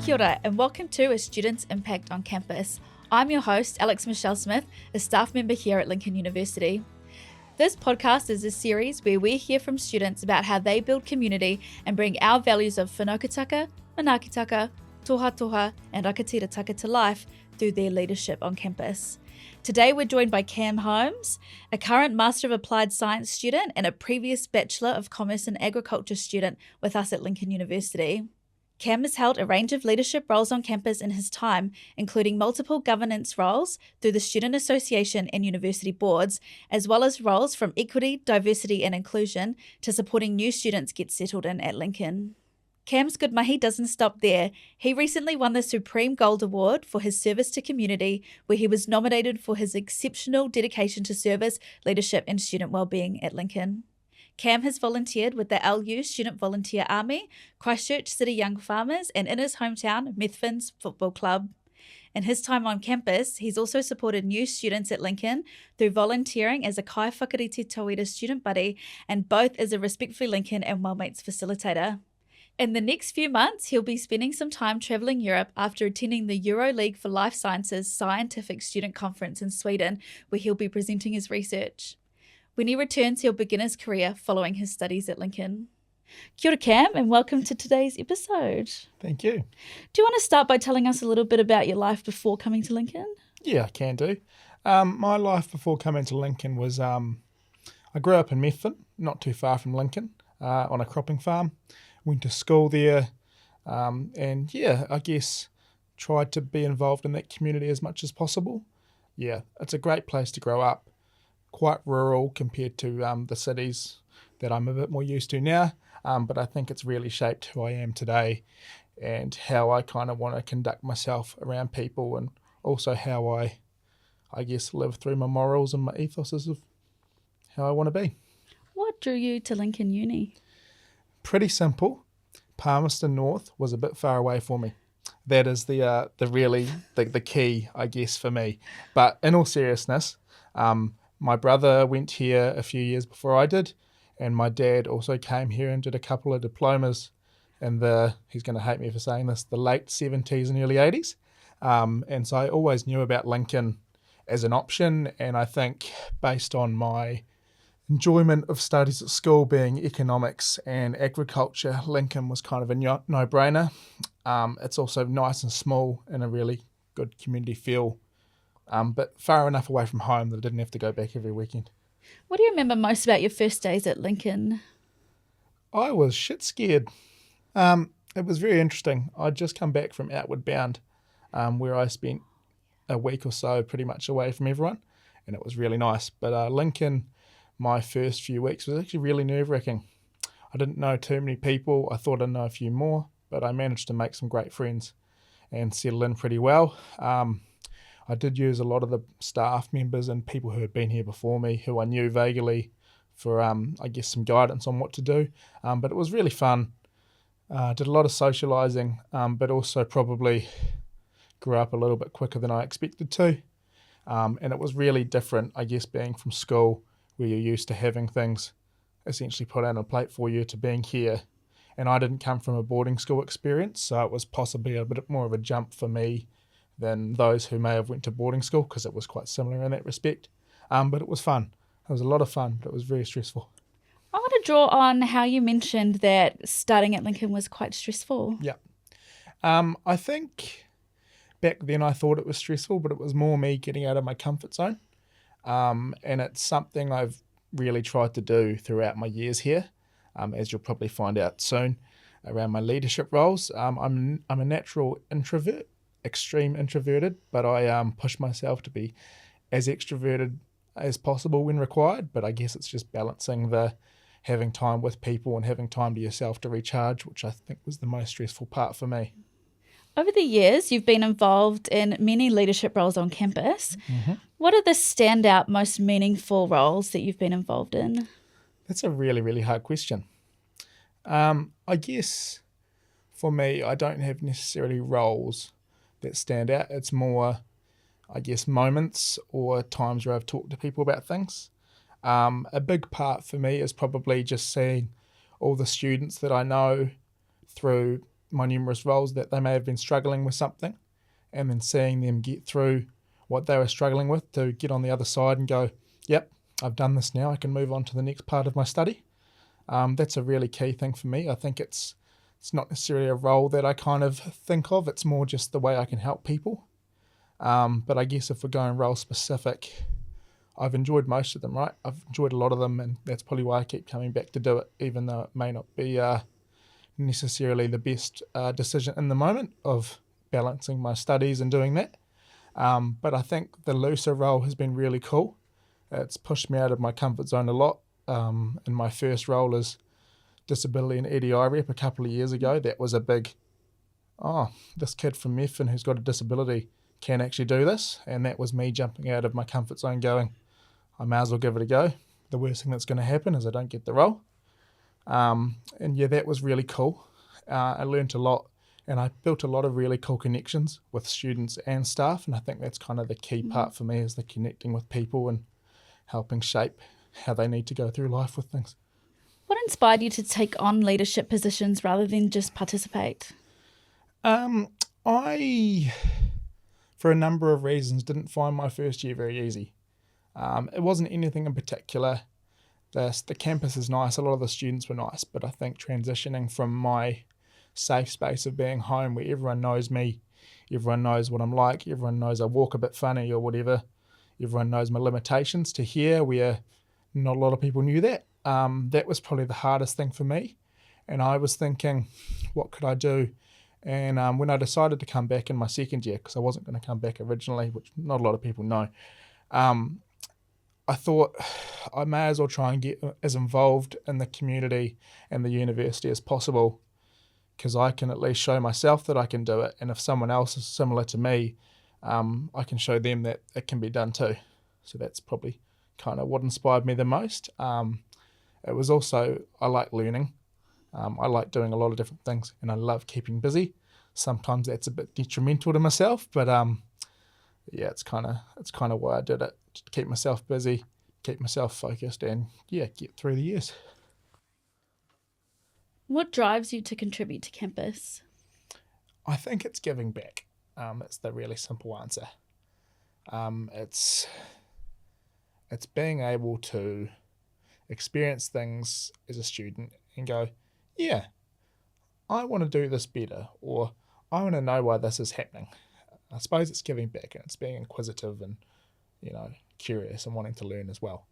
Kia ora and welcome to A Student's Impact on Campus. I'm your host, Alex Michelle Smith, a staff member here at Lincoln University. This podcast is a series where we hear from students about how they build community and bring our values of whanaukataka, manaakitaka, toha toha, and rakatirataka to life through their leadership on campus. Today we're joined by Cam Holmes, a current Master of Applied Science student and a previous Bachelor of Commerce and Agriculture student with us at Lincoln University. Cam has held a range of leadership roles on campus in his time, including multiple governance roles through the Student Association and university boards, as well as roles from equity, diversity and inclusion to supporting new students get settled in at Lincoln. Cam's good mahi doesn't stop there. He recently won the Supreme Gold Award for his service to community, where he was nominated for his exceptional dedication to service, leadership and student wellbeing at Lincoln. Cam has volunteered with the LU Student Volunteer Army, Christchurch City Young Farmers, and in his hometown, Methvins Football Club. In his time on campus, he's also supported new students at Lincoln through volunteering as a Kaiwhakarite Tauira student buddy and both as a Respectfully Lincoln and Wellmates facilitator. In the next few months, he'll be spending some time travelling Europe after attending the Euroleague for Life Sciences Scientific Student Conference in Sweden, where he'll be presenting his research. When he returns, he'll begin his career following his studies at Lincoln. Kia ora, Cam, and welcome to today's episode. Thank you. Do you want to start by telling us a little bit about your life before coming to Lincoln? Yeah, I can do. My life before coming to Lincoln was, I grew up in Methven, not too far from Lincoln, on a cropping farm. Went to school there, and yeah, I guess tried to be involved in that community as much as possible. Yeah, it's a great place to grow up. Quite rural compared to the cities that I'm a bit more used to now, but I think it's really shaped who I am today and how I kind of want to conduct myself around people, and also how I guess live through my morals and my ethos of how I want to be. What drew you to Lincoln Uni? Pretty simple. Palmerston North was a bit far away for me. That is the key, I guess, for me. But in all seriousness, my brother went here a few years before I did, and my dad also came here and did a couple of diplomas in he's going to hate me for saying this, the late 70s and early 80s. And so I always knew about Lincoln as an option, and I think based on my enjoyment of studies at school being economics and agriculture, Lincoln was kind of a no-brainer. It's also nice and small and a really good community feel, but far enough away from home that I didn't have to go back every weekend. What do you remember most about your first days at Lincoln? I was shit scared. It was very interesting. I'd just come back from Outward Bound, where I spent a week or so pretty much away from everyone, and it was really nice. But Lincoln, my first few weeks was actually really nerve-wracking. I didn't know too many people. I thought I'd know a few more, but I managed to make some great friends and settle in pretty well. I did use a lot of the staff members and people who had been here before me, who I knew vaguely, for, I guess, some guidance on what to do. But it was really fun. Did a lot of socialising, but also probably grew up a little bit quicker than I expected to. And it was really different, I guess, being from school, where you're used to having things essentially put on a plate for you, to being here. And I didn't come from a boarding school experience, so it was possibly a bit more of a jump for me than those who may have went to boarding school, because it was quite similar in that respect. But it was fun. It was a lot of fun, but it was very stressful. I want to draw on how you mentioned that starting at Lincoln was quite stressful. Yeah. I think back then I thought it was stressful, but it was more me getting out of my comfort zone. And it's something I've really tried to do throughout my years here, as you'll probably find out soon around my leadership roles. I'm a natural introvert, extreme introverted, but I push myself to be as extroverted as possible when required. But I guess it's just balancing the having time with people and having time to yourself to recharge, which I think was the most stressful part for me. Over the years, you've been involved in many leadership roles on campus. Mm-hmm. What are the standout, most meaningful roles that you've been involved in? That's a really, really hard question. I guess for me, I don't have necessarily roles that stand out. It's more, I guess, moments or times where I've talked to people about things. A big part for me is probably just seeing all the students that I know through my numerous roles that they may have been struggling with something, and then seeing them get through what they were struggling with to get on the other side and go, yep, I've done this now, I can move on to the next part of my study. That's a really key thing for me. I think it's not necessarily a role that I kind of think of, it's more just the way I can help people. But I guess if we're going role specific, I've enjoyed most of them, right? I've enjoyed a lot of them, and that's probably why I keep coming back to do it, even though it may not be necessarily the best decision in the moment of balancing my studies and doing that. But I think the looser role has been really cool. It's pushed me out of my comfort zone a lot. In my first role as disability and EDI rep a couple of years ago, that was a big, this kid from Methven who's got a disability can actually do this. And that was me jumping out of my comfort zone going, I may as well give it a go. The worst thing that's going to happen is I don't get the role. And yeah, that was really cool. I learned a lot, and I built a lot of really cool connections with students and staff. And I think that's kind of the key part for me, is the connecting with people and helping shape how they need to go through life with things. What inspired you to take on leadership positions rather than just participate? I, for a number of reasons, didn't find my first year very easy. It wasn't anything in particular. The campus is nice, a lot of the students were nice, but I think transitioning from my safe space of being home where everyone knows me, everyone knows what I'm like, everyone knows I walk a bit funny or whatever, everyone knows my limitations, to here where not a lot of people knew that. That was probably the hardest thing for me. And I was thinking, what could I do? And when I decided to come back in my second year, because I wasn't going to come back originally, which not a lot of people know, I thought I may as well try and get as involved in the community and the university as possible, because I can at least show myself that I can do it. And if someone else is similar to me, I can show them that it can be done too. So that's probably kind of what inspired me the most. It was also, I like learning. I like doing a lot of different things, and I love keeping busy. Sometimes that's a bit detrimental to myself, but yeah, it's kind of why I did it, to keep myself busy, keep myself focused, and yeah, get through the years. What drives you to contribute to campus? I think it's giving back. It's the really simple answer. It's being able to experience things as a student and go, yeah, I want to do this better, or I want to know why this is happening. I suppose it's giving back, and it's being inquisitive and, curious and wanting to learn as well.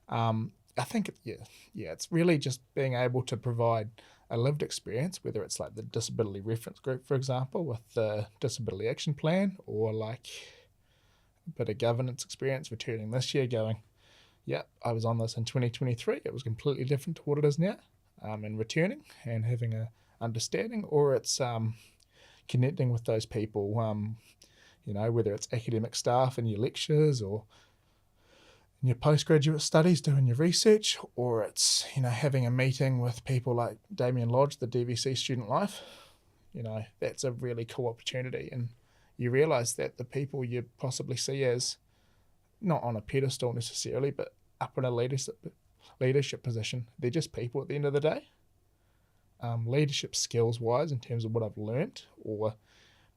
I think, it's really just being able to provide a lived experience, whether it's like the Disability Reference Group, for example, with the Disability Action Plan, or like a bit of governance experience returning this year going, yeah, I was on this in 2023. It was completely different to what it is now, and returning and having a understanding, or it's connecting with those people, whether it's academic staff in your lectures or in your postgraduate studies doing your research, or it's, having a meeting with people like Damien Lodge, the DVC Student Life. That's a really cool opportunity, and you realise that the people you possibly see as not on a pedestal necessarily, but up in a leadership position, they're just people at the end of the day. Leadership skills wise, in terms of what I've learnt, or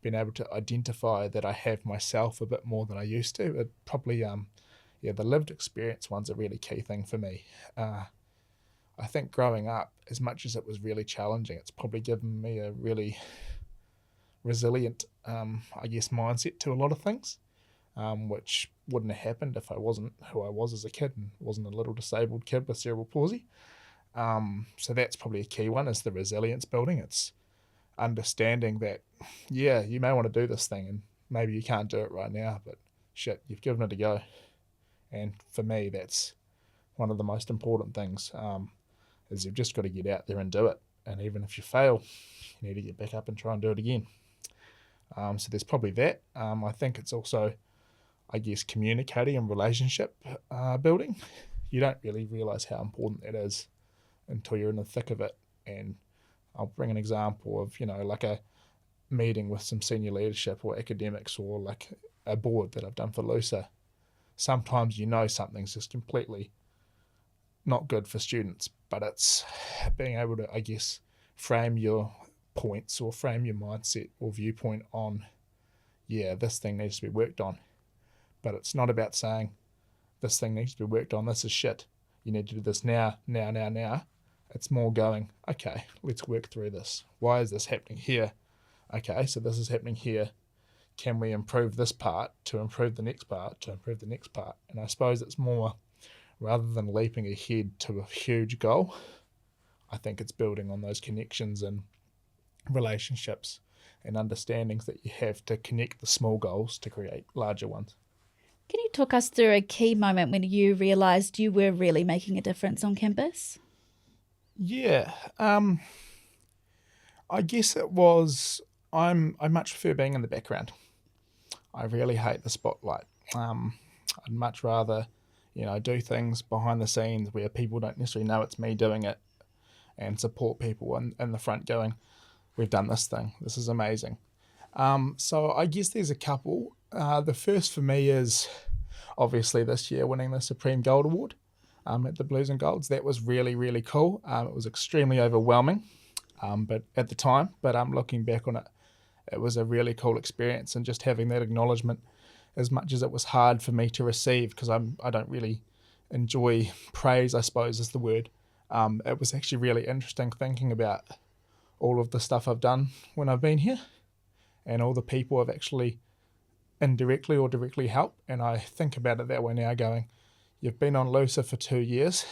been able to identify that I have myself a bit more than I used to, it probably the lived experience one's a really key thing for me. I think growing up, as much as it was really challenging, it's probably given me a really resilient mindset to a lot of things, which wouldn't have happened if I wasn't who I was as a kid and wasn't a little disabled kid with cerebral palsy. So that's probably a key one, is the resilience building. It's understanding that, you may want to do this thing and maybe you can't do it right now, but shit, you've given it a go. And for me, that's one of the most important things, is you've just got to get out there and do it. And even if you fail, you need to get back up and try and do it again. So there's probably that. I think it's also, communicating and relationship building. You don't really realise how important that is until you're in the thick of it. And I'll bring an example of, like a meeting with some senior leadership or academics, or like a board that I've done for LUSA. Sometimes something's just completely not good for students, but it's being able to, frame your points or frame your mindset or viewpoint on, yeah, this thing needs to be worked on. But it's not about saying this thing needs to be worked on, this is shit, you need to do this now. It's more going, okay, let's work through this. Why is this happening here? Okay, so this is happening here. Can we improve this part to improve the next part to improve the next part? And I suppose it's more, rather than leaping ahead to a huge goal, I think it's building on those connections and relationships and understandings that you have to connect the small goals to create larger ones. Can you talk us through a key moment when you realised you were really making a difference on campus? Yeah, I guess it was, I much prefer being in the background. I really hate the spotlight. I'd much rather, do things behind the scenes where people don't necessarily know it's me doing it, and support people in the front going, we've done this thing, this is amazing. So I guess there's a couple. The first for me is obviously this year winning the Supreme Gold Award at the Blues and Golds. That was really, really cool. It was extremely overwhelming but at the time, but looking back on it, it was a really cool experience, and just having that acknowledgement, as much as it was hard for me to receive, because I don't really enjoy praise, I suppose is the word. It was actually really interesting thinking about all of the stuff I've done when I've been here, and all the people I've actually indirectly or directly helped. And I think about it that way now, going, you've been on LUSA for 2 years.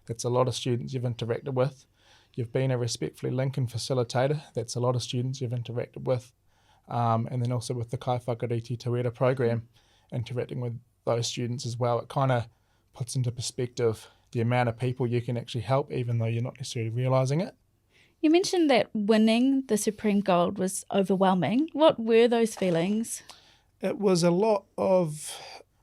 That's a lot of students you've interacted with. You've been a Respectfully Lincoln facilitator. That's a lot of students you've interacted with. And then also with the Kaiwhakarite Tauira program, interacting with those students as well. It kind of puts into perspective the amount of people you can actually help, even though you're not necessarily realising it. You mentioned that winning the Supreme Gold was overwhelming. What were those feelings? It was a lot of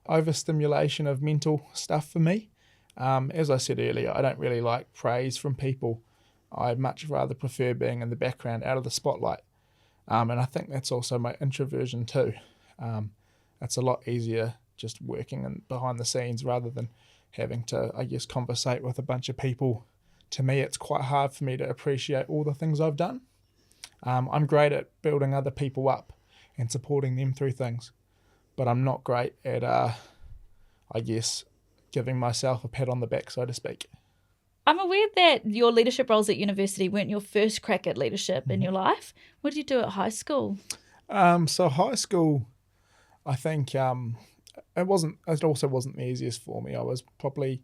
overstimulation of mental stuff for me. As I said earlier, I don't really like praise from people. I much rather prefer being in the background, out of the spotlight. And I think that's also my introversion too. It's a lot easier just working behind the scenes rather than having to, I guess, conversate with a bunch of people. To me, it's quite hard for me to appreciate all the things I've done. I'm great at building other people up and supporting them through things, but I'm not great at, I guess, giving myself a pat on the back, so to speak. I'm aware that your leadership roles at university weren't your first crack at leadership in your life. What did you do at high school? So high school, I think it also wasn't the easiest for me. I was probably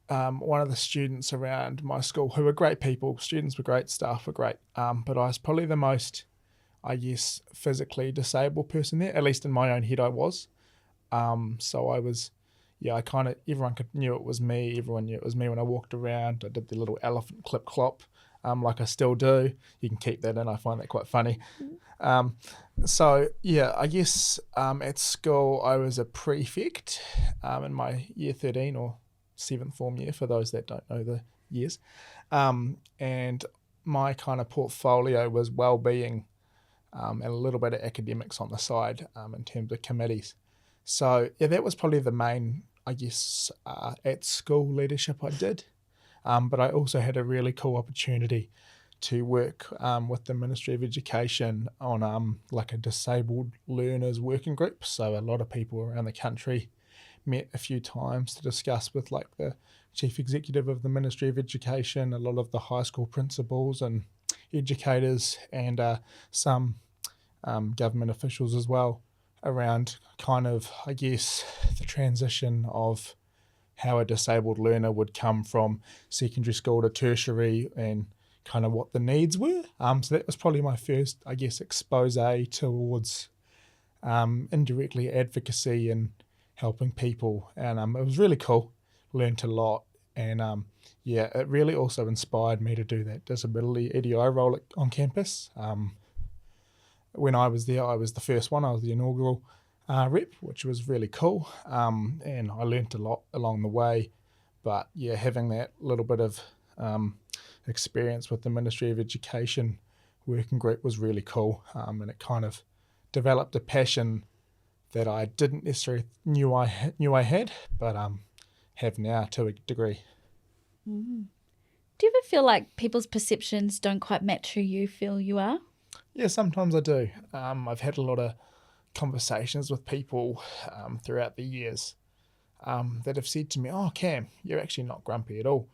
one of the students around my school who were great people. Students were great, staff were great, but I was probably the most, I guess, physically disabled person there, at least in my own head I was. So I was, everyone knew it was me. Everyone knew it was me when I walked around. I did the little elephant clip clop, like I still do. You can keep that in. I find that quite funny. I guess at school I was a prefect in my year 13 or 7th form year, for those that don't know the years. And my kind of portfolio was wellbeing and a little bit of academics on the side in terms of committees. So yeah, that was probably the main, I guess, at school leadership I did. But I also had a really cool opportunity to work with the Ministry of Education on like a disabled learners working group. So a lot of people around the country met a few times to discuss with like the chief executive of the Ministry of Education, a lot of the high school principals and educators, and some government officials as well, around kind of, I guess, the transition of how a disabled learner would come from secondary school to tertiary and kind of what the needs were. So that was probably my first, I guess, expose towards indirectly advocacy and helping people. And it was really cool, learned a lot. And it really also inspired me to do that disability EDI role on campus. When I was there, I was the first one. I was the inaugural rep, which was really cool. And I learnt a lot along the way. But yeah, having that little bit of experience with the Ministry of Education working group was really cool. And it kind of developed a passion that I didn't necessarily knew I had, but have now to a degree. Do you ever feel like people's perceptions don't quite match who you feel you are? Yeah, sometimes I do. I've had a lot of conversations with people throughout the years that have said to me, "Oh, Cam, you're actually not grumpy at all.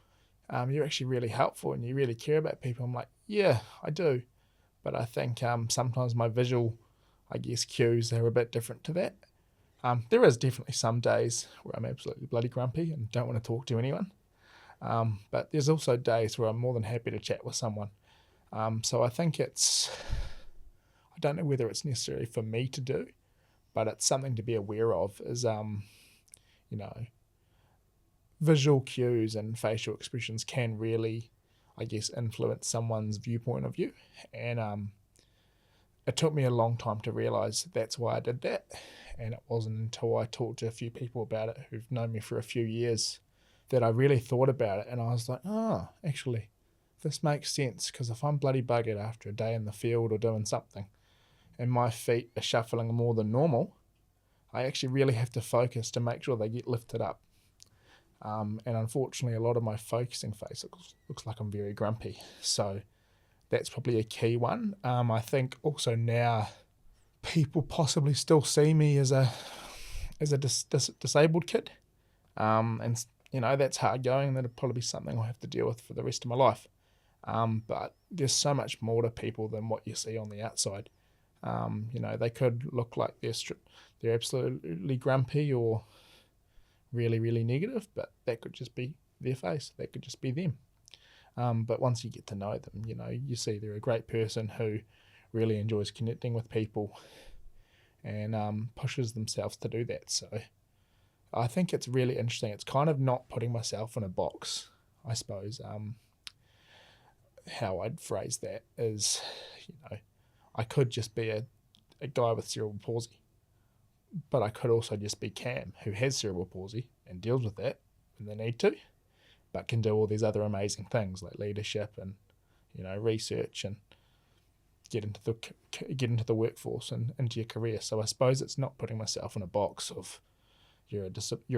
You're actually really helpful and you really care about people." I'm like, "Yeah, I do." But I think sometimes my visual, cues are a bit different to that. There is definitely some days where I'm absolutely bloody grumpy and don't want to talk to anyone. But there's also days where I'm more than happy to chat with someone. So I think I don't know whether it's necessarily for me to do, but it's something to be aware of is, you know, visual cues and facial expressions can really, influence someone's viewpoint of you. And it took me a long time to realize that's why I did that. And it wasn't until I talked to a few people about it who've known me for a few years that I really thought about it. And I was like, oh, actually, this makes sense, because if I'm bloody buggered after a day in the field or doing something and my feet are shuffling more than normal, I actually really have to focus to make sure they get lifted up. And unfortunately, a lot of my focusing face looks like I'm very grumpy. So that's probably a key one. I think also now people possibly still see me as a disabled kid. And that's hard going. That'll probably be something I'll have to deal with for the rest of my life. But there's so much more to people than what you see on the outside. They could look like they're absolutely grumpy or really, really negative, but that could just be their face. That could just be them. But once you get to know them, you see they're a great person who really enjoys connecting with people and pushes themselves to do that. So I think it's really interesting. It's kind of not putting myself in a box, I suppose. How I'd phrase that is, I could just be a guy with cerebral palsy, but I could also just be Cam, who has cerebral palsy and deals with that when they need to, but can do all these other amazing things like leadership and research and get into the workforce and into your career. So I suppose it's not putting myself in a box of you're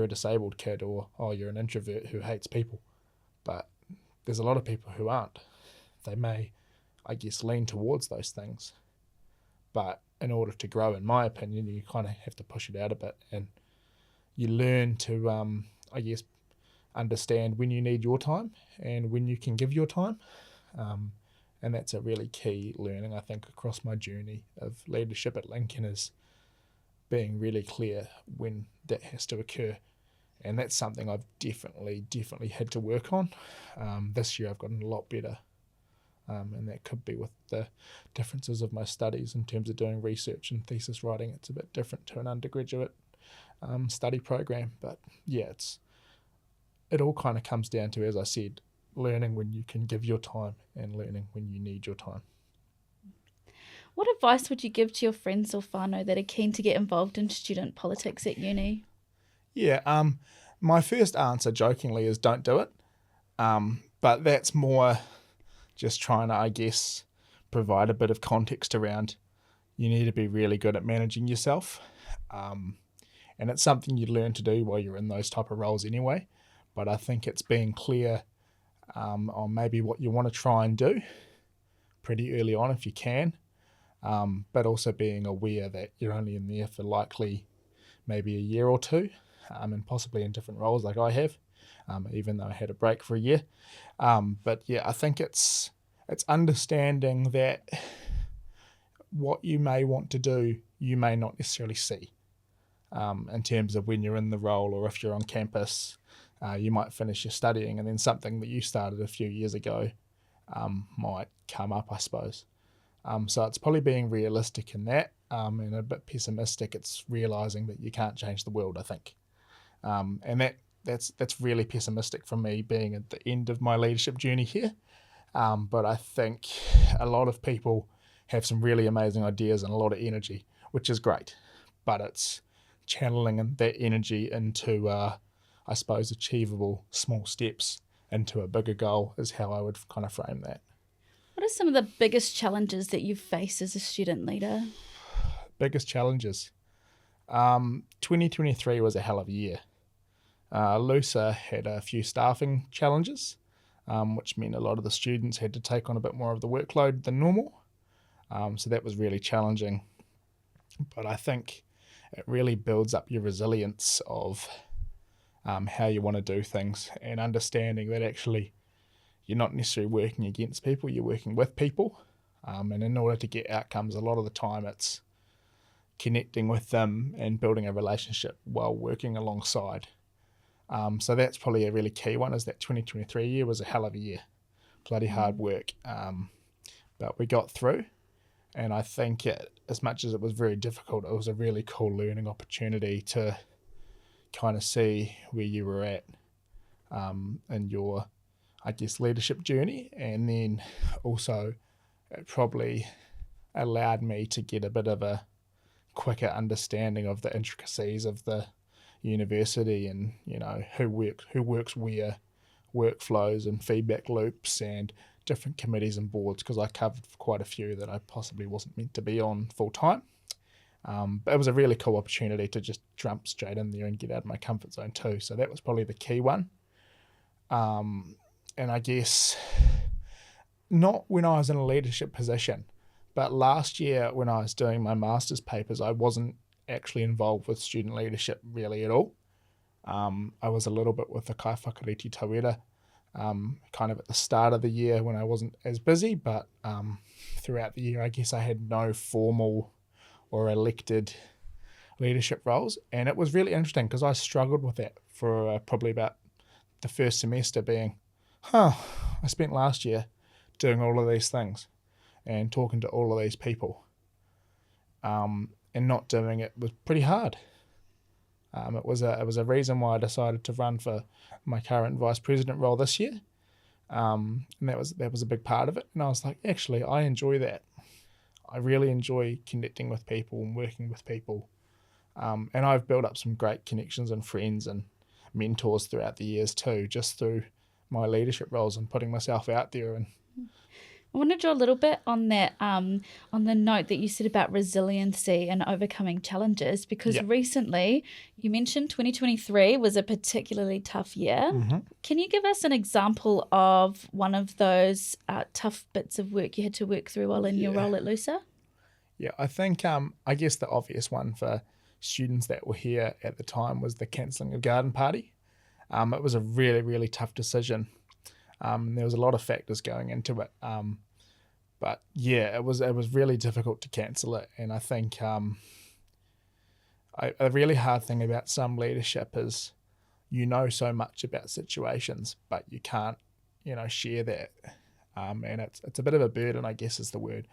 a disabled kid or you're an introvert who hates people, but there's a lot of people who aren't. They may, lean towards those things, but in order to grow, in my opinion, you kind of have to push it out a bit, and you learn to understand when you need your time and when you can give your time. And that's a really key learning, I think, across my journey of leadership at Lincoln, is being really clear when that has to occur. And that's something I've definitely had to work on. This year I've gotten a lot better. And that could be with the differences of my studies in terms of doing research and thesis writing. It's a bit different to an undergraduate study program. But yeah, it all kind of comes down to, as I said, learning when you can give your time and learning when you need your time. What advice would you give to your friends or whānau that are keen to get involved in student politics at uni? Yeah, my first answer, jokingly, is don't do it. But that's more just trying to, provide a bit of context around you need to be really good at managing yourself. And it's something you learn to do while you're in those type of roles anyway. But I think it's being clear on maybe what you want to try and do pretty early on if you can. But also being aware that you're only in there for likely maybe a year or two, and possibly in different roles like I have, even though I had a break for a year. But yeah, I think it's understanding that what you may want to do, you may not necessarily see in terms of when you're in the role, or if you're on campus, you might finish your studying and then something that you started a few years ago might come up, I suppose. So it's probably being realistic in that, and a bit pessimistic. It's realising that you can't change the world, I think. And that's really pessimistic from me, being at the end of my leadership journey here. But I think a lot of people have some really amazing ideas and a lot of energy, which is great. But it's channeling that energy into, I suppose, achievable small steps into a bigger goal is how I would kind of frame that. What are some of the biggest challenges that you've faced as a student leader? Biggest challenges? 2023 was a hell of a year. LUSA had a few staffing challenges, which meant a lot of the students had to take on a bit more of the workload than normal. So that was really challenging. But I think it really builds up your resilience of how you want to do things, and understanding that actually you're not necessarily working against people, you're working with people. And in order to get outcomes, a lot of the time it's connecting with them and building a relationship while working alongside. So that's probably a really key one, is that 2023 year was a hell of a year. Bloody hard work. But we got through. And I think as much as it was very difficult, it was a really cool learning opportunity to kind of see where you were at in your, I guess, leadership journey. And then also it probably allowed me to get a bit of a quicker understanding of the intricacies of the university, and who works where, workflows and feedback loops and different committees and boards, because I covered quite a few that I possibly wasn't meant to be on full time. But it was a really cool opportunity to just jump straight in there and get out of my comfort zone too. So that was probably the key one. And I guess not when I was in a leadership position, but last year when I was doing my master's papers, I wasn't actually involved with student leadership really at all. I was a little bit with the Kaiwhakarite Tauira, kind of at the start of the year when I wasn't as busy, but throughout the year I guess I had no formal or elected leadership roles. And it was really interesting because I struggled with that for probably about the first semester, being, I spent last year doing all of these things and talking to all of these people, and not doing it was pretty hard. It was a reason why I decided to run for my current vice president role this year, and that was a big part of it. And I was like, actually, I enjoy that. I really enjoy connecting with people and working with people, and I've built up some great connections and friends and mentors throughout the years too, just through my leadership roles and putting myself out there. And I want to draw a little bit on that, on the note that you said about resiliency and overcoming challenges, because recently you mentioned 2023 was a particularly tough year. Mm-hmm. Can you give us an example of one of those tough bits of work you had to work through while in your role at LUSA? Yeah, I think I guess the obvious one for students that were here at the time was the cancelling of garden party. It was a really, really tough decision. There was a lot of factors going into it. But yeah, it was really difficult to cancel it. And I think a really hard thing about some leadership is so much about situations, but you can't, share that. And it's a bit of a burden, I guess is the word.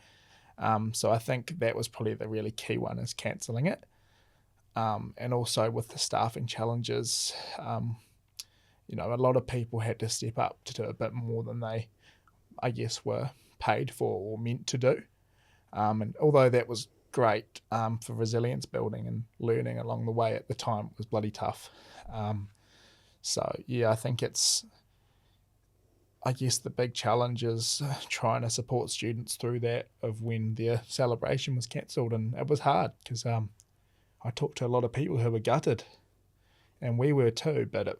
So I think that was probably the really key one, is cancelling it. And also with the staffing challenges, a lot of people had to step up to do a bit more than they, I guess, were paid for or meant to do. And although that was great for resilience building and learning along the way, at the time it was bloody tough. So yeah, I think I guess the big challenge is trying to support students through that, of when their celebration was cancelled. And it was hard because I talked to a lot of people who were gutted, and we were too, but it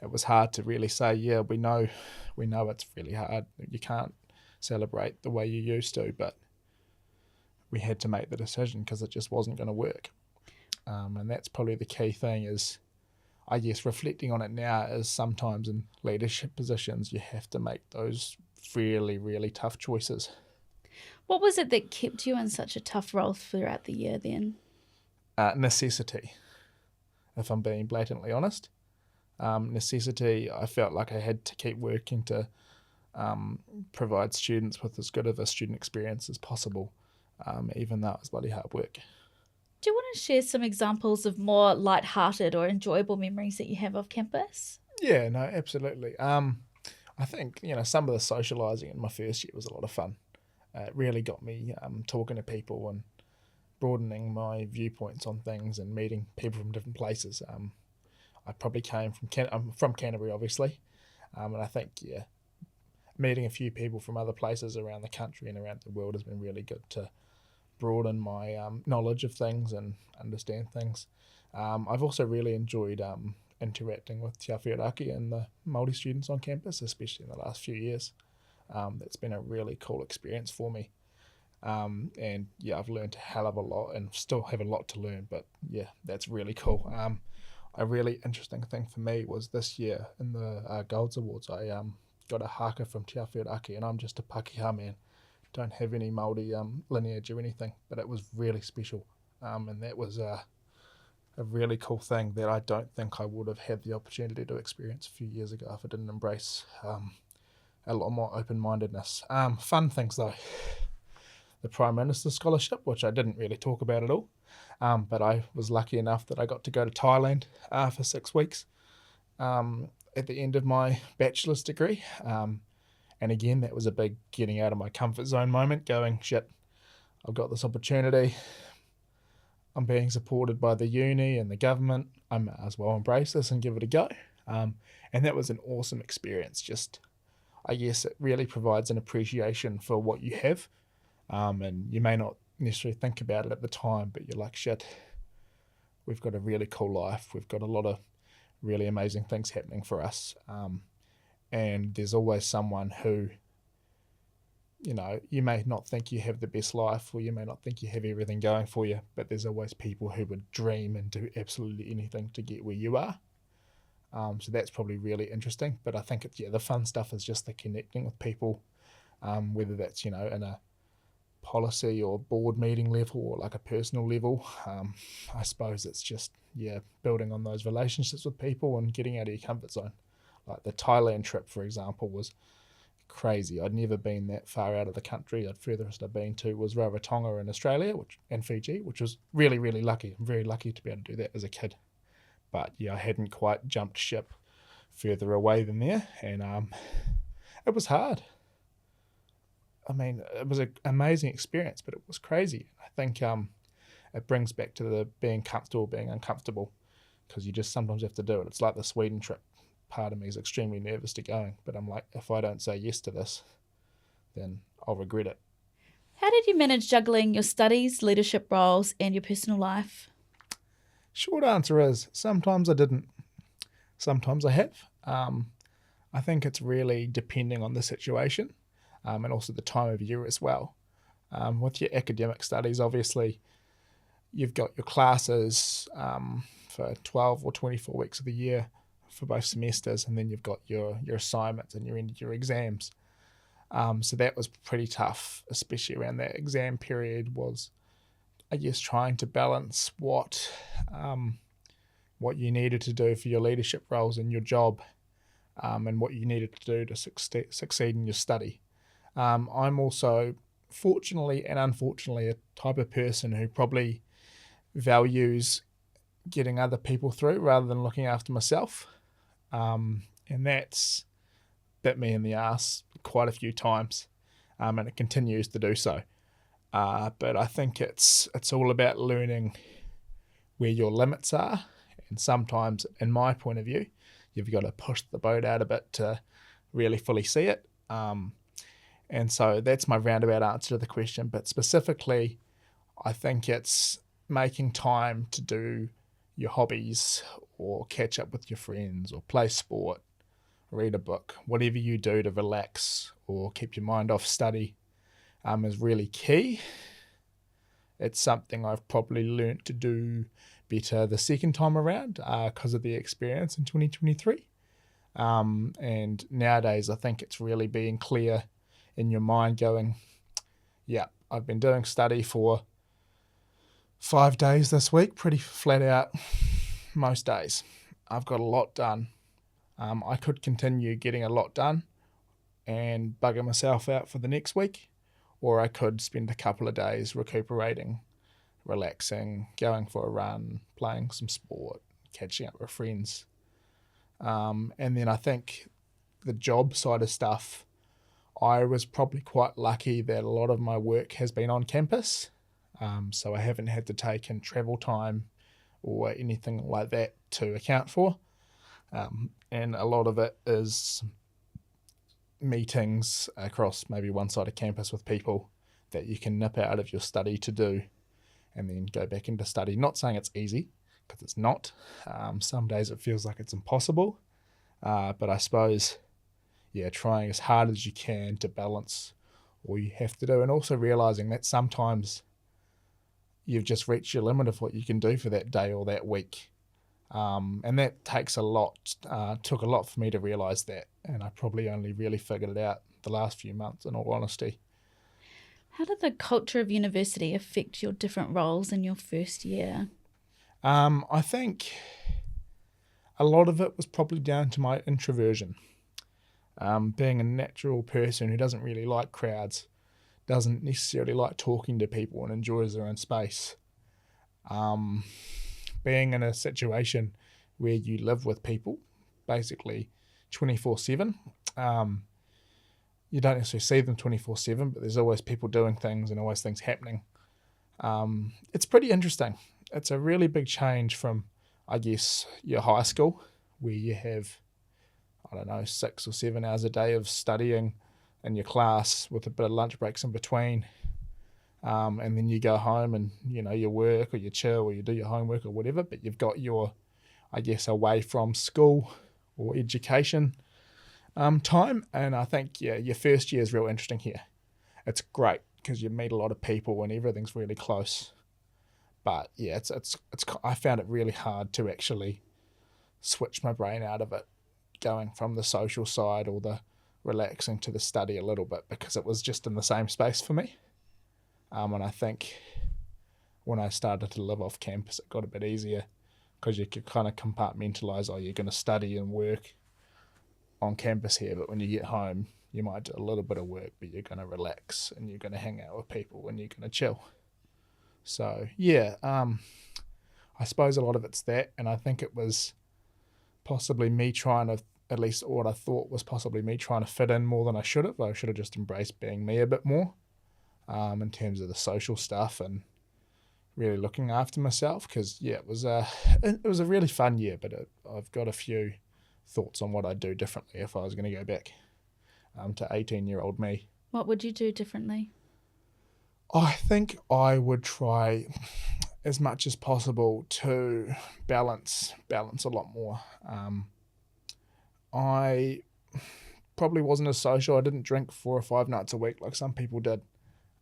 was hard to really say, yeah, we know it's really hard. You can't celebrate the way you used to, but we had to make the decision because it just wasn't going to work. And that's probably the key thing, is, I guess, reflecting on it now, is sometimes in leadership positions you have to make those really, really tough choices. What was it that kept you in such a tough role throughout the year then? Necessity, if I'm being blatantly honest. Necessity. I felt like I had to keep working to provide students with as good of a student experience as possible, even though it was bloody hard work. Do you want to share some examples of more light-hearted or enjoyable memories that you have of campus? Yeah, no, absolutely. I think, some of the socialising in my first year was a lot of fun. It really got me talking to people and broadening my viewpoints on things and meeting people from different places. I probably came from I'm from Canterbury, obviously, and I think, meeting a few people from other places around the country and around the world has been really good to broaden my knowledge of things and understand things. I've also really enjoyed interacting with Te Awhioraki and the Māori students on campus, especially in the last few years. That's been a really cool experience for me. And yeah, I've learned a hell of a lot and still have a lot to learn, but yeah, that's really cool. A really interesting thing for me was this year in the Golds Awards, I got a haka from Te Awhioraki, and I'm just a Pakeha man. Don't have any Māori lineage or anything, but it was really special. And that was a really cool thing that I don't think I would have had the opportunity to experience a few years ago if I didn't embrace a lot more open-mindedness. Fun things though. The Prime Minister's Scholarship, which I didn't really talk about at all, but I was lucky enough that I got to go to Thailand for 6 weeks at the end of my bachelor's degree. And again, that was a big getting out of my comfort zone moment, going, shit, I've got this opportunity. I'm being supported by the uni and the government. I might as well embrace this and give it a go. And that was an awesome experience. Just, I guess it really provides an appreciation for what you have. And you may not necessarily think about it at the time, but you're like, shit, we've got a really cool life. We've got a lot of really amazing things happening for us. And there's always someone who, you know, you may not think you have the best life, or you may not think you have everything going for you, but there's always people who would dream and do absolutely anything to get where you are. So that's probably really interesting. But I think the fun stuff is just the connecting with people, whether that's, you know, in a policy or board meeting level or like a personal level. I suppose it's just, building on those relationships with people and getting out of your comfort zone. Like the Thailand trip, for example, was crazy. I'd never been that far out of the country. The furthest I'd been to was Rarotonga in Australia, and Fiji, which was really, really lucky. I'm very lucky to be able to do that as a kid. But yeah, I hadn't quite jumped ship further away than there, and it was hard. I mean, it was an amazing experience, but it was crazy. I think it brings back to the being comfortable, being uncomfortable, because you just sometimes have to do it. It's like the Sweden trip. Part of me is extremely nervous to going, but I'm like, if I don't say yes to this, then I'll regret it. How did you manage juggling your studies, leadership roles, and your personal life? Short answer is sometimes I didn't. Sometimes I have. I think it's really depending on the situation, and also the time of year as well. With your academic studies, obviously, you've got your classes for 12 or 24 weeks of the year for both semesters, and then you've got your assignments and your exams. So that was pretty tough, especially around that exam period, was, I guess, trying to balance what you needed to do for your leadership roles in your job, and what you needed to do to succeed in your study. I'm also, fortunately and unfortunately, a type of person who probably values getting other people through rather than looking after myself. And that's bit me in the ass quite a few times, and it continues to do so. But I think it's all about learning where your limits are, and sometimes, in my point of view, you've got to push the boat out a bit to really fully see it. And so that's my roundabout answer to the question. But specifically, I think it's making time to do your hobbies, or catch up with your friends, or play sport, read a book, whatever you do to relax or keep your mind off study, is really key. It's something I've probably learnt to do better the second time around because of the experience in 2023. And nowadays, I think it's really being clear in your mind, going, yeah, I've been doing study for 5 days this week, pretty flat out most days. I've got a lot done. I could continue getting a lot done and bugger myself out for the next week, or I could spend a couple of days recuperating, relaxing, going for a run, playing some sport, catching up with friends. And then I think the job side of stuff, I was probably quite lucky that a lot of my work has been on campus. So I haven't had to take in travel time or anything like that to account for. And a lot of it is meetings across maybe one side of campus with people that you can nip out of your study to do and then go back into study. Not saying it's easy, because it's not. Some days it feels like it's impossible, but I suppose, trying as hard as you can to balance all you have to do, and also realizing that sometimes you've just reached your limit of what you can do for that day or that week. And that takes a lot, took a lot for me to realize that. And I probably only really figured it out the last few months, in all honesty. How did the culture of university affect your different roles in your first year? I think a lot of it was probably down to my introversion. Being a natural person who doesn't really like crowds, doesn't necessarily like talking to people and enjoys their own space. Being in a situation where you live with people, basically 24/7. You don't necessarily see them 24/7, but there's always people doing things and always things happening. It's pretty interesting. It's a really big change from, I guess, your high school, where you have, 6 or 7 hours a day of studying in your class with a bit of lunch breaks in between. And then you go home and, you work or you chill or you do your homework or whatever, but you've got your, away from school or education time. And I think, your first year is real interesting here. It's great because you meet a lot of people and everything's really close. But it's I found it really hard to actually switch my brain out of it, going from the social side or the relaxing to the study a little bit, because it was just in the same space for me. And I think when I started to live off campus, it got a bit easier because you could kind of compartmentalize, you're going to study and work on campus here, but when you get home, you might do a little bit of work, but you're going to relax and you're going to hang out with people and you're going to chill. So, I suppose a lot of it's that, and I think it was possibly me trying to, at least what I thought was possibly me trying to fit in more than I should have. I should have just embraced being me a bit more. In terms of the social stuff and really looking after myself, because it was a really fun year, but I've got a few thoughts on what I'd do differently if I was going to go back to 18-year-old me. What would you do differently? I think I would try as much as possible to balance a lot more. I probably wasn't as social. I didn't drink 4 or 5 nights a week like some people did.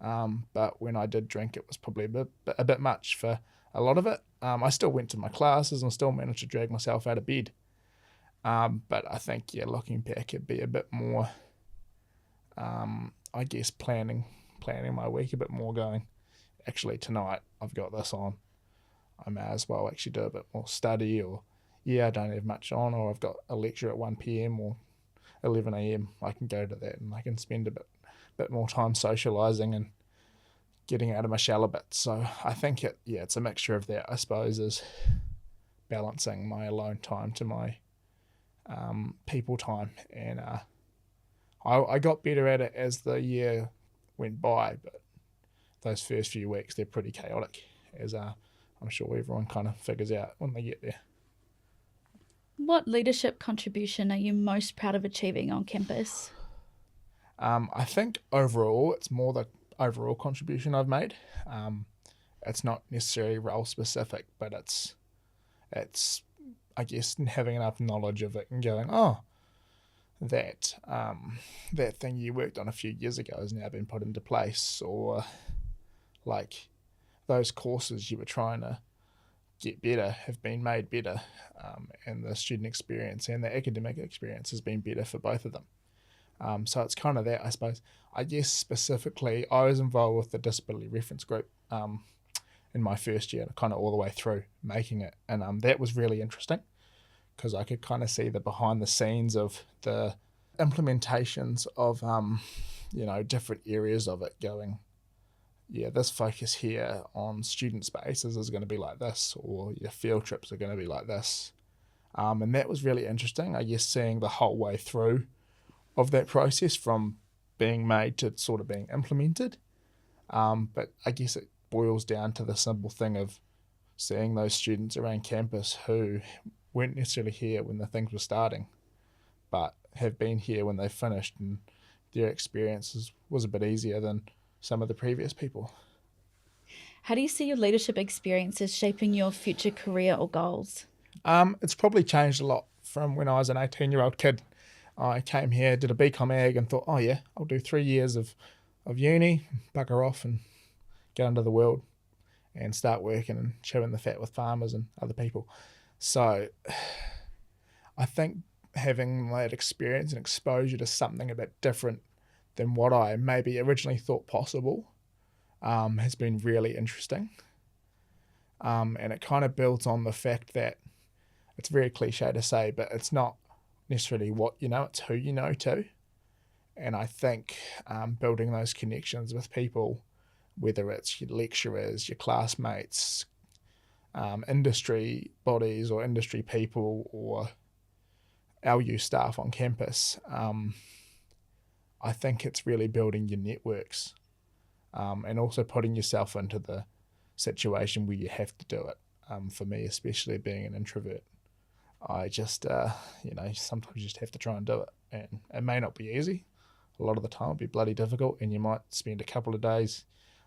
But when I did drink, it was probably a bit much for a lot of it. I still went to my classes and still managed to drag myself out of bed. But I think, looking back, it'd be a bit more, planning my week a bit more, going, actually tonight I've got this on. I may as well actually do a bit more study, or, I don't have much on, or I've got a lecture at 1 p.m. or 11 a.m. I can go to that and I can spend a bit more time socialising and getting out of my shell a bit. So I think it's a mixture of that, I suppose, is balancing my alone time to my people time. And I got better at it as the year went by, but those first few weeks, they're pretty chaotic, as I'm sure everyone kind of figures out when they get there. What leadership contribution are you most proud of achieving on campus? I think overall, it's more the overall contribution I've made. It's not necessarily role specific, but it's I guess having enough knowledge of it and going, that thing you worked on a few years ago has now been put into place, or like those courses you were trying to get better have been made better, and the student experience and the academic experience has been better for both of them. So it's kind of that, I suppose. I guess specifically, I was involved with the disability reference group in my first year, kind of all the way through making it. And that was really interesting because I could kind of see the behind the scenes of the implementations of, different areas of it, going, this focus here on student spaces is going to be like this, or your field trips are going to be like this. And that was really interesting, I guess, seeing the whole way through of that process from being made to sort of being implemented. But I guess it boils down to the simple thing of seeing those students around campus who weren't necessarily here when the things were starting, but have been here when they finished, and their experiences was a bit easier than some of the previous people. How do you see your leadership experiences shaping your future career or goals? It's probably changed a lot from when I was an 18-year-old kid. I came here, did a BCom Ag and thought, oh yeah, I'll do 3 years of uni, bugger off and get into the world and start working and chewing the fat with farmers and other people. So I think having that experience and exposure to something a bit different than what I maybe originally thought possible has been really interesting. And it kind of builds on the fact that it's very cliche to say, but it's not necessarily what you know, it's who you know too. And I think building those connections with people, whether it's your lecturers, your classmates, industry bodies or industry people or LU staff on campus, I think it's really building your networks and also putting yourself into the situation where you have to do it. For me, especially being an introvert, I just, sometimes you just have to try and do it. And it may not be easy. A lot of the time it'll be bloody difficult and you might spend a couple of days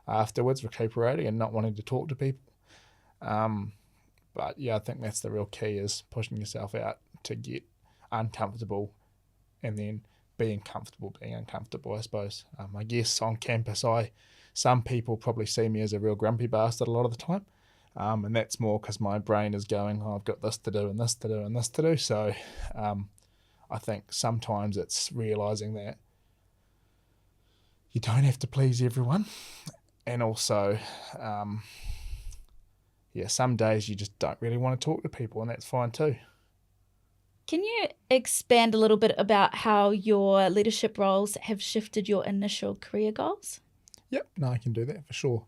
afterwards recuperating and not wanting to talk to people. But yeah, I think that's the real key, is pushing yourself out to get uncomfortable and then being comfortable being uncomfortable, I suppose. I guess on campus, some people probably see me as a real grumpy bastard a lot of the time. And that's more because my brain is going, oh, I've got this to do and this to do and this to do. So I think sometimes it's realising that you don't have to please everyone. And also, some days you just don't really want to talk to people, and that's fine too. Can you expand a little bit about how your leadership roles have shifted your initial career goals? Yep, no, I can do that for sure.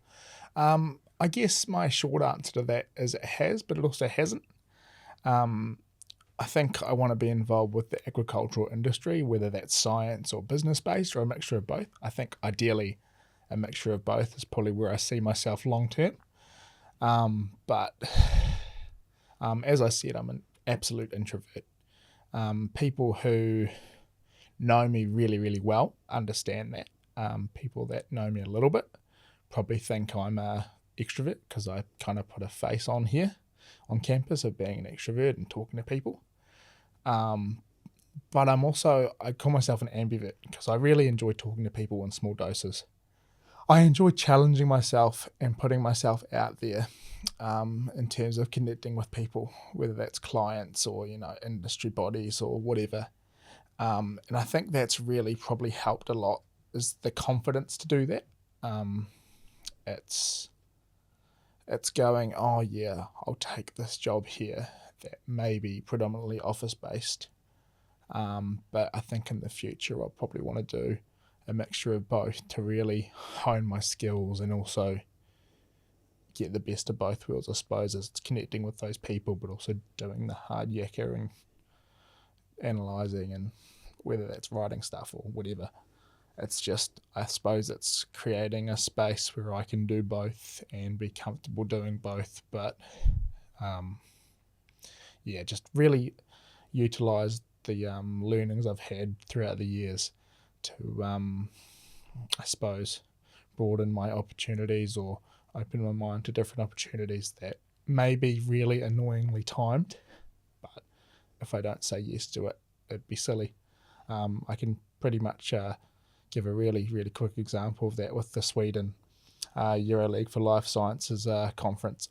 I guess my short answer to that is it has, but it also hasn't. I think I want to be involved with the agricultural industry, whether that's science or business-based or a mixture of both. I think ideally a mixture of both is probably where I see myself long-term. But as I said, I'm an absolute introvert. People who know me really, really well understand that. People that know me a little bit probably think I'm a extrovert because I kind of put a face on here on campus of being an extrovert and talking to people. But I call myself an ambivert because I really enjoy talking to people in small doses. I enjoy challenging myself and putting myself out there in terms of connecting with people, whether that's clients or, industry bodies or whatever. And I think that's really probably helped a lot, is the confidence to do that. It's going, oh yeah, I'll take this job here that may be predominantly office-based. But I think in the future I'll probably want to do a mixture of both to really hone my skills and also get the best of both worlds, I suppose, as it's connecting with those people, but also doing the hard yakka and analysing, and whether that's writing stuff or whatever. It's just, I suppose it's creating a space where I can do both and be comfortable doing both, but just really utilise the learnings I've had throughout the years to, I suppose, broaden my opportunities or open my mind to different opportunities that may be really annoyingly timed, but if I don't say yes to it, it'd be silly. I can pretty much give a really, really quick example of that with the Sweden Euroleague for Life Sciences conference.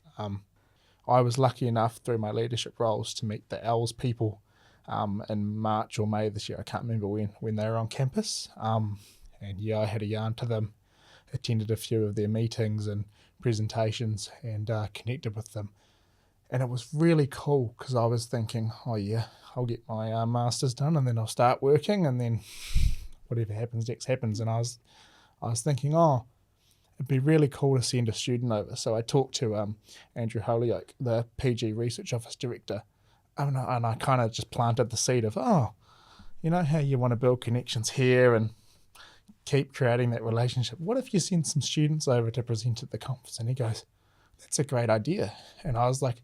I was lucky enough through my leadership roles to meet the ELS people in March or May this year. I can't remember when they were on campus. And I had a yarn to them, attended a few of their meetings and presentations and connected with them. And it was really cool because I was thinking, oh yeah, I'll get my master's done and then I'll start working and then whatever happens next happens. And I was thinking, oh, it'd be really cool to send a student over. So I talked to Andrew Holyoke, the PG Research Office Director, and I kind of just planted the seed of, oh, you know how you want to build connections here and keep creating that relationship. What if you send some students over to present at the conference? And he goes, that's a great idea. And I was like,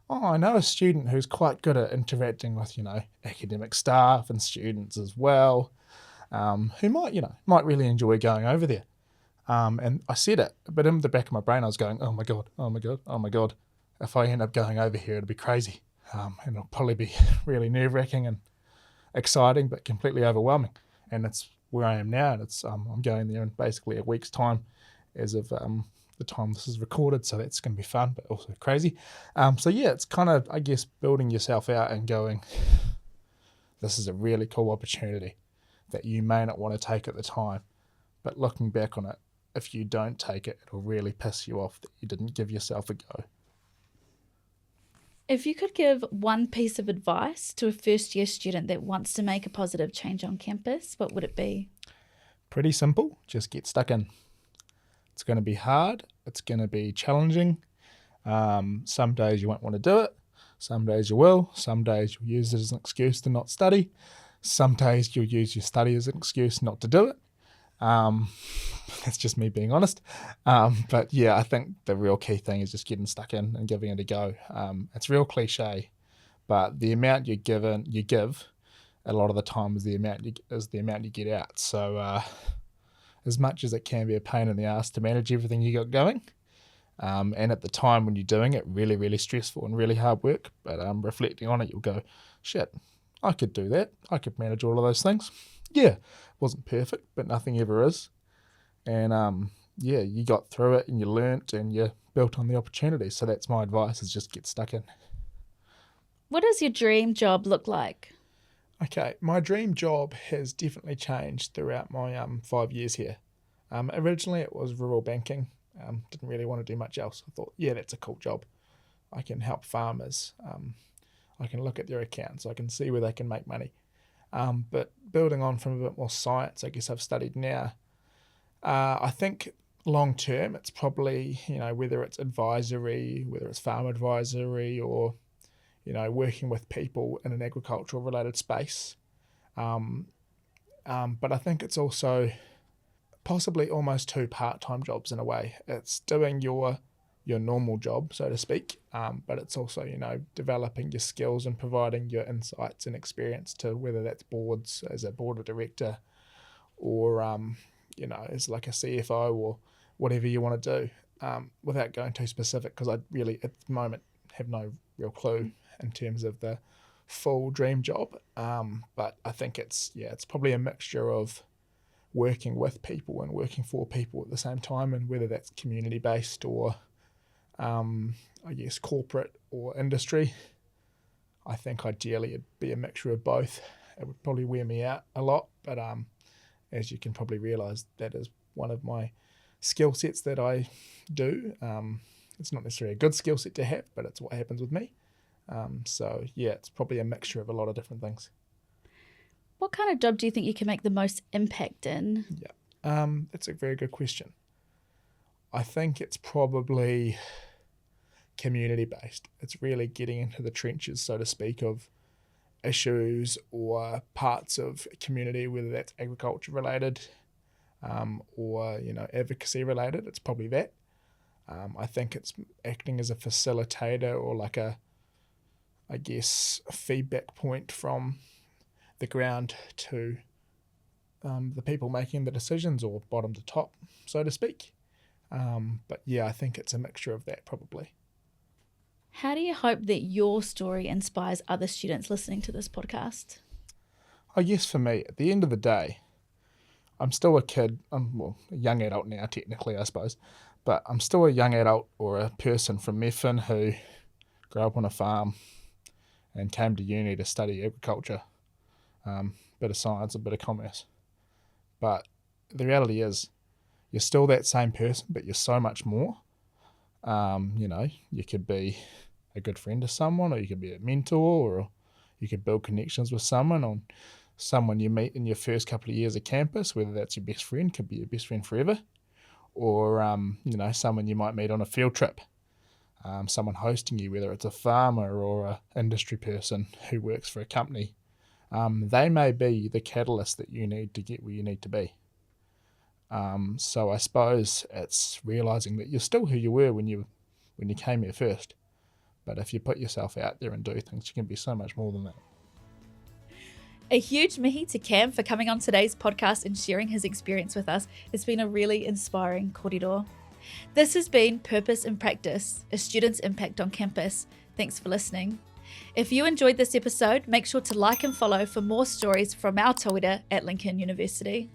oh, I know a student who's quite good at interacting with, academic staff and students as well, who might really enjoy going over there. And I said it, but in the back of my brain I was going, oh my God, oh my God, oh my God. If I end up going over here, it'll be crazy. And it'll probably be really nerve-wracking and exciting, but completely overwhelming. And that's where I am now. And it's I'm going there in basically a week's time as of the time this is recorded. So that's going to be fun, but also crazy. So yeah, it's kind of, I guess, building yourself out and going, this is a really cool opportunity that you may not want to take at the time. But looking back on it, if you don't take it, it'll really piss you off that you didn't give yourself a go. If you could give one piece of advice to a first-year student that wants to make a positive change on campus, what would it be? Pretty simple. Just get stuck in. It's going to be hard. It's going to be challenging. Some days you won't want to do it. Some days you will. Some days you'll use it as an excuse to not study. Some days you'll use your study as an excuse not to do it. That's just me being honest. But yeah, I think the real key thing is just getting stuck in and giving it a go. It's real cliche, but the amount you give a lot of the time is the amount you get out. So as much as it can be a pain in the ass to manage everything you got going, and at the time when you're doing it, really, really stressful and really hard work, but reflecting on it, you'll go, shit, I could do that. I could manage all of those things. Yeah, wasn't perfect, but nothing ever is. And yeah, you got through it and you learnt and you built on the opportunity. So that's my advice, is just get stuck in. What does your dream job look like? Okay, my dream job has definitely changed throughout my 5 years here. Originally it was rural banking. Didn't really want to do much else. I thought, yeah, that's a cool job. I can help farmers. I can look at their accounts. I can see where they can make money. But building on from a bit more science, I guess I've studied now. I think long term, it's probably, whether it's advisory, whether it's farm advisory, or, working with people in an agricultural related space. But I think it's also possibly almost two part-time jobs in a way. It's doing your normal job, so to speak, but it's also, developing your skills and providing your insights and experience to whether that's boards as a board of director or, as like a CFO or whatever you want to do, without going too specific, because I really, at the moment, have no real clue in terms of the full dream job. But I think it's probably a mixture of working with people and working for people at the same time, and whether that's community-based or I guess corporate or industry. I think ideally it'd be a mixture of both. It would probably wear me out a lot, but as you can probably realise, that is one of my skill sets that I do. It's not necessarily a good skill set to have, but it's what happens with me. So yeah, it's probably a mixture of a lot of different things. What kind of job do you think you can make the most impact in? Yeah, that's a very good question. I think it's probably community-based. It's really getting into the trenches, so to speak, of issues or parts of community, whether that's agriculture-related or, advocacy related. It's probably that. I think it's acting as a facilitator or like a feedback point from the ground to the people making the decisions, or bottom to top, so to speak. But yeah, I think it's a mixture of that probably. How do you hope that your story inspires other students listening to this podcast? I guess for me, at the end of the day, I'm still a kid. I'm a young adult now, technically, I suppose. But I'm still a young adult or a person from Methven who grew up on a farm and came to uni to study agriculture, bit of science, a bit of commerce. But the reality is, you're still that same person, but you're so much more. You could be a good friend to someone, or you could be a mentor, or you could build connections with someone, or someone you meet in your first couple of years of campus, whether that's your best friend, could be your best friend forever, or, someone you might meet on a field trip, someone hosting you, whether it's a farmer or an industry person who works for a company. They may be the catalyst that you need to get where you need to be. So I suppose it's realising that you're still who you were when you came here first. But if you put yourself out there and do things, you can be so much more than that. A huge mihi to Cam for coming on today's podcast and sharing his experience with us. It's been a really inspiring kōrero. This has been Purpose in Practice, a student's impact on campus. Thanks for listening. If you enjoyed this episode, make sure to like and follow for more stories from our tauira at Lincoln University.